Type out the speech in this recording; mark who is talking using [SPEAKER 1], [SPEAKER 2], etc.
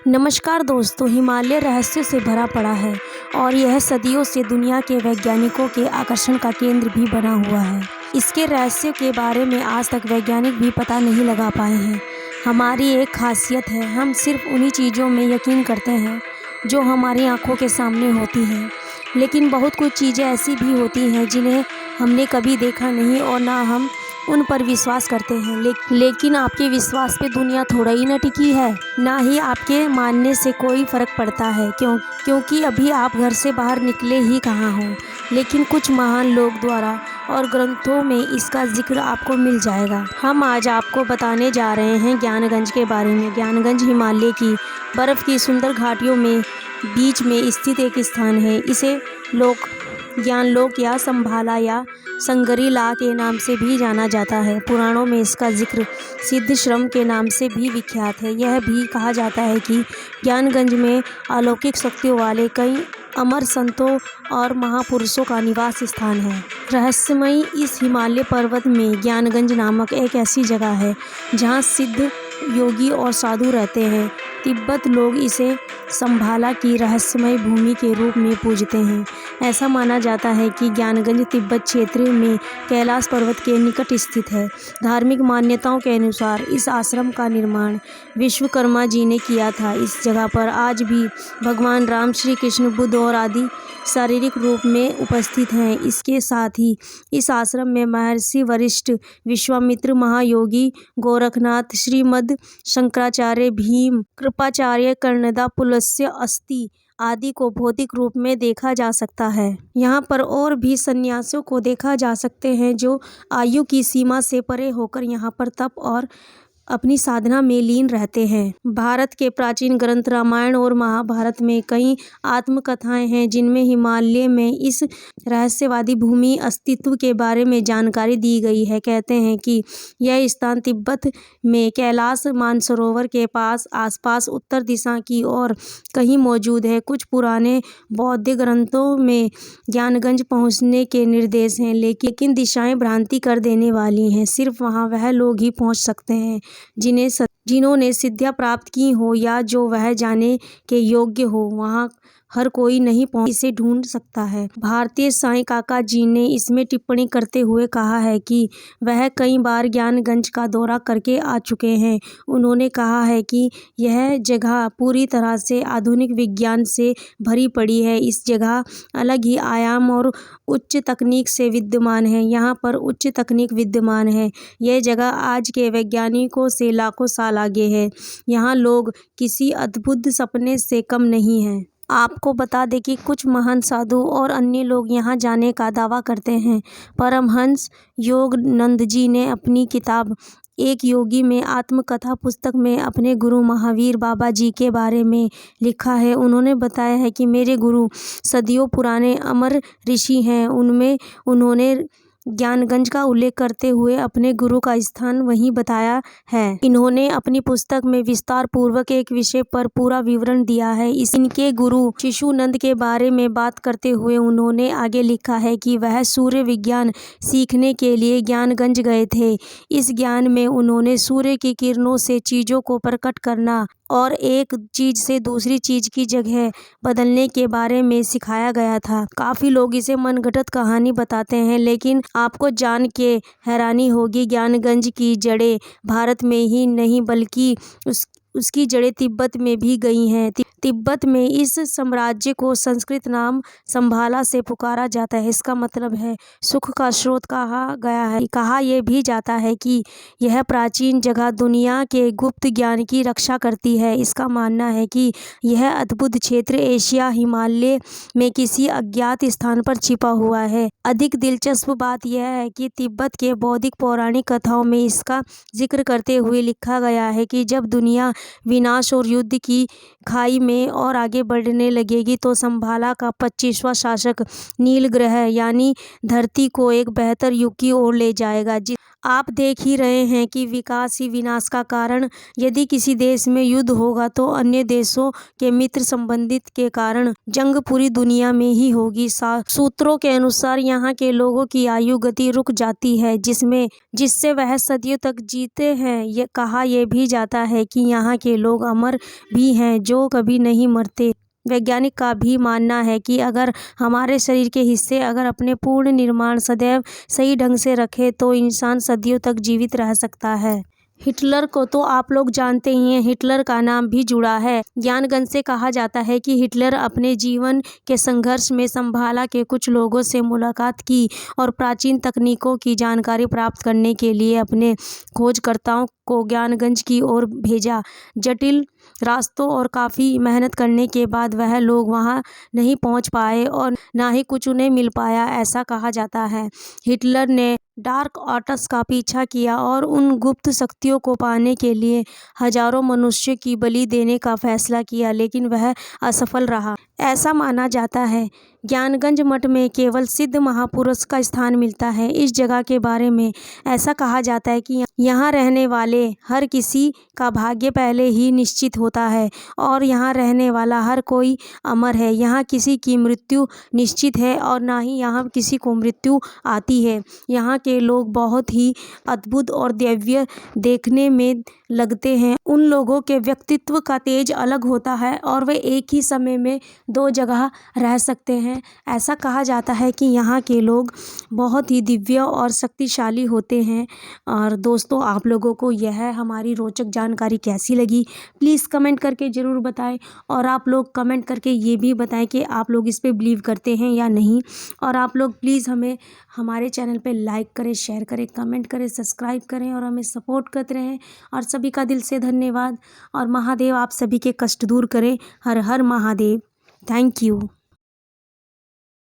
[SPEAKER 1] नमस्कार दोस्तों, हिमालय रहस्यों से भरा पड़ा है और यह सदियों से दुनिया के वैज्ञानिकों के आकर्षण का केंद्र भी बना हुआ है। इसके रहस्यों के बारे में आज तक वैज्ञानिक भी पता नहीं लगा पाए हैं। हमारी एक खासियत है, हम सिर्फ उन्हीं चीज़ों में यकीन करते हैं जो हमारी आंखों के सामने होती हैं। लेकिन बहुत कुछ चीज़ें ऐसी भी होती हैं जिन्हें हमने कभी देखा नहीं और ना हम उन पर विश्वास करते हैं। लेकिन आपके विश्वास पे दुनिया थोड़ा ही न टिकी है, ना ही आपके मानने से कोई फ़र्क पड़ता है क्योंकि अभी आप घर से बाहर निकले ही कहाँ हो। लेकिन कुछ महान लोग द्वारा और ग्रंथों में इसका जिक्र आपको मिल जाएगा। हम आज आपको बताने जा रहे हैं ज्ञानगंज के बारे में। ज्ञानगंज हिमालय की बर्फ़ की सुंदर घाटियों में बीच में स्थित एक स्थान है। इसे ज्ञानलोक या संभाला या संगरीला के नाम से भी जाना जाता है। पुराणों में इसका जिक्र सिद्धश्रम के नाम से भी विख्यात है। यह भी कहा जाता है कि ज्ञानगंज में अलौकिक शक्तियों वाले कई अमर संतों और महापुरुषों का निवास स्थान है। रहस्यमयी इस हिमालय पर्वत में ज्ञानगंज नामक एक ऐसी जगह है जहाँ सिद्ध योगी और साधु रहते हैं। तिब्बत लोग इसे संभाला की रहस्यमय भूमि के रूप में पूजते हैं। ऐसा माना जाता है कि ज्ञानगंज तिब्बत क्षेत्र में कैलाश पर्वत के निकट स्थित है। धार्मिक मान्यताओं के अनुसार इस आश्रम का निर्माण विश्वकर्मा जी ने किया था। इस जगह पर आज भी भगवान राम, श्री कृष्ण, बुद्ध और आदि शारीरिक रूप में उपस्थित हैं। इसके साथ ही इस आश्रम में महर्षि वशिष्ठ, विश्वामित्र, महायोगी गोरखनाथ, श्रीमद् शंकराचार्य, भीम कृपाचार्य, कर्णदा, पुलस्त्य, अस्ति आदि को भौतिक रूप में देखा जा सकता है। यहाँ पर और भी सन्यासियों को देखा जा सकते हैं जो आयु की सीमा से परे होकर यहाँ पर तप और अपनी साधना में लीन रहते हैं। भारत के प्राचीन ग्रंथ रामायण और महाभारत में कई आत्मकथाएं हैं जिनमें हिमालय में इस रहस्यवादी भूमि अस्तित्व के बारे में जानकारी दी गई है। कहते हैं कि यह स्थान तिब्बत में कैलाश मानसरोवर के आसपास उत्तर दिशा की ओर कहीं मौजूद है। कुछ पुराने बौद्ध ग्रंथों में ज्ञानगंज पहुँचने के निर्देश हैं, लेकिन दिशाएं भ्रांति कर देने वाली हैं। सिर्फ वहाँ वह लोग ही पहुँच सकते हैं जिन्होंने सिद्धियां प्राप्त की हो या जो वह जाने के योग्य हो। वहाँ हर कोई नहीं पहुँच इसे ढूंढ सकता है। भारतीय साईं काका जी ने इसमें टिप्पणी करते हुए कहा है कि वह कई बार ज्ञानगंज का दौरा करके आ चुके हैं। उन्होंने कहा है कि यह जगह पूरी तरह से आधुनिक विज्ञान से भरी पड़ी है। इस जगह अलग ही आयाम और उच्च तकनीक से विद्यमान है। यहाँ पर उच्च तकनीक विद्यमान है। यह जगह आज के वैज्ञानिकों से लाखों साल आगे है। यहाँ लोग किसी अद्भुत सपने से कम नहीं हैं। आपको बता दें कि कुछ महान साधु और अन्य लोग यहाँ जाने का दावा करते हैं। परमहंस योगानंद जी ने अपनी किताब एक योगी में आत्मकथा पुस्तक में अपने गुरु महावीर बाबा जी के बारे में लिखा है। उन्होंने बताया है कि मेरे गुरु सदियों पुराने अमर ऋषि हैं। उन्होंने ज्ञानगंज का उल्लेख करते हुए अपने गुरु का स्थान वहीं बताया है। इन्होंने अपनी पुस्तक में विस्तार पूर्वक एक विषय पर पूरा विवरण दिया है। इनके गुरु शिशुनंद के बारे में बात करते हुए उन्होंने आगे लिखा है कि वह सूर्य विज्ञान सीखने के लिए ज्ञानगंज गए थे। इस ज्ञान में उन्होंने सूर्य की किरणों से चीज़ों को प्रकट करना और एक चीज़ से दूसरी चीज़ की जगह बदलने के बारे में सिखाया गया था। काफ़ी लोग इसे मनगढ़ंत कहानी बताते हैं, लेकिन आपको जान के हैरानी होगी ज्ञानगंज की जड़ें भारत में ही नहीं बल्कि उसकी जड़ें तिब्बत में भी गई हैं। तिब्बत में इस साम्राज्य को संस्कृत नाम संभाला से पुकारा जाता है। इसका मतलब है सुख का स्रोत कहा गया है। कहा यह भी जाता है कि यह प्राचीन जगह दुनिया के गुप्त ज्ञान की रक्षा करती है। इसका मानना है कि यह अद्भुत क्षेत्र एशिया हिमालय में किसी अज्ञात स्थान पर छिपा हुआ है। अधिक दिलचस्प बात यह है कि तिब्बत के बौद्धिक पौराणिक कथाओं में इसका जिक्र करते हुए लिखा गया है कि जब दुनिया विनाश और युद्ध की खाई में और आगे बढ़ने लगेगी तो संभाला का 25वां शासक नील ग्रह यानी धरती को एक बेहतर युग की ओर ले जाएगा। आप देख ही रहे हैं कि विकास ही विनाश का कारण। यदि किसी देश में युद्ध होगा तो अन्य देशों के मित्र संबंधित के कारण जंग पूरी दुनिया में ही होगी। सूत्रों के अनुसार यहाँ के लोगों की आयु गति रुक जाती है जिससे वह सदियों तक जीते हैं। ये कहा यह भी जाता है कि यहाँ के लोग अमर भी हैं जो कभी नहीं मरते। वैज्ञानिक का भी मानना है कि अगर हमारे शरीर के हिस्से अगर अपने पूर्ण निर्माण सदैव सही ढंग से रखे तो इंसान सदियों तक जीवित रह सकता है। हिटलर को तो आप लोग जानते ही हैं, हिटलर का नाम भी जुड़ा है। ज्ञानगंज से कहा जाता है कि हिटलर अपने जीवन के संघर्ष में संभाला के कुछ लोगों से मुलाकात की और प्राचीन तकनीकों की जानकारी प्राप्त करने के लिए अपने खोजकर्ताओं को ज्ञानगंज की ओर भेजा। जटिल रास्तों और काफ़ी मेहनत करने के बाद वह लोग वहां नहीं पहुंच पाए और ना ही कुछ उन्हें मिल पाया, ऐसा कहा जाता है। हिटलर ने डार्क आर्ट्स का पीछा किया और उन गुप्त शक्तियों को पाने के लिए हजारों मनुष्यों की बलि देने का फैसला किया, लेकिन वह असफल रहा। ऐसा माना जाता है ज्ञानगंज मठ में केवल सिद्ध महापुरुष का स्थान मिलता है। इस जगह के बारे में ऐसा कहा जाता है कि यहाँ रहने वाले हर किसी का भाग्य पहले ही निश्चित होता है और यहाँ रहने वाला हर कोई अमर है। यहाँ किसी की मृत्यु निश्चित है और ना ही यहाँ किसी को मृत्यु आती है। यहाँ के लोग बहुत ही अद्भुत और दिव्य देखने में लगते हैं। उन लोगों के व्यक्तित्व का तेज अलग होता है और वे एक ही समय में दो जगह रह सकते हैं। ऐसा कहा जाता है कि यहाँ के लोग बहुत ही दिव्य और शक्तिशाली होते हैं। और दोस्तों, आप लोगों को यह हमारी रोचक जानकारी कैसी लगी प्लीज़ कमेंट करके ज़रूर बताएं। और आप लोग कमेंट करके ये भी बताएं कि आप लोग इस पे बिलीव करते हैं या नहीं। और आप लोग प्लीज़ हमें हमारे चैनल पे लाइक करें, शेयर करें, कमेंट करें, सब्सक्राइब करें और हमें सपोर्ट करते रहें। और सभी का दिल से धन्यवाद। और महादेव आप सभी के कष्ट दूर करें। हर हर महादेव। Thank you.